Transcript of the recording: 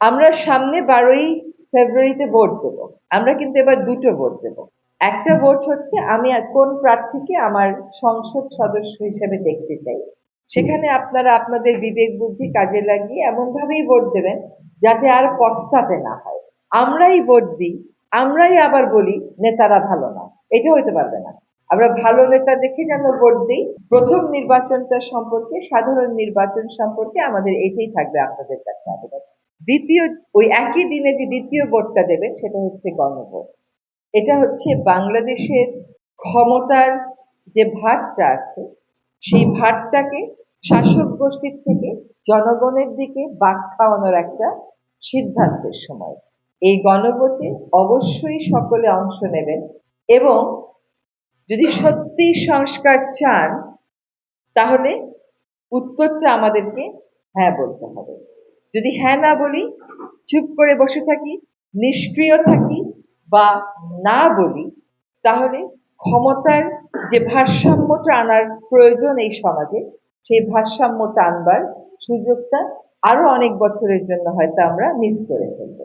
আমরা সামনে 12ই ফেব্রুয়ারিতে ভোট দেব। আমরা কিন্তু এবার দুটো ভোট দেব। একটা ভোট হচ্ছে আমি কোন প্রার্থীকে আমার সংসদ সদস্য হিসেবে দেখতে চাই। সেখানে আপনারা আপনাদের বিবেক বুদ্ধি কাজে লাগিয়ে এমন ভাবেই ভোট দেবেন যাতে আর পস্তাতে না হয়। আমরাই ভোট দিই, আমরাই আবার বলি নেতারা ভালো না। এটা হইতে পারবে না। আমরা ভালো নেতা দেখে যেন ভোট দিই। প্রথম নির্বাচনটা সম্পর্কে, সাধারণ নির্বাচন সম্পর্কে আমাদের এটাই থাকবে আপনাদের কাছে আবেদন। দ্বিতীয়, ওই একই দিনে যে দ্বিতীয় ভোটটা দেবেন সেটা হচ্ছে গণভোট। এটা হচ্ছে বাংলাদেশের ক্ষমতার যে ভারটা আছে সেই ভারটাকে শাসক গোষ্ঠীর থেকে জনগণের দিকে বাঁক খাওয়ানোর একটা সিদ্ধান্তের সময়। এই গণভোটে অবশ্যই সকলে অংশ নেবেন এবং যদি সত্যি সংস্কার চান তাহলে উত্তরটা আমাদেরকে হ্যাঁ বলতে হবে। যদি হ্যাঁ না বলি, চুপ করে বসে থাকি, নিষ্ক্রিয় থাকি বা না বলি, তাহলে ক্ষমতার যে ভারসাম্যটা আনার প্রয়োজন এই সমাজে, সেই ভারসাম্যটা আনবার সুযোগটা আরো অনেক বছরের জন্য হয়তো আমরা মিস করে ফেলবো।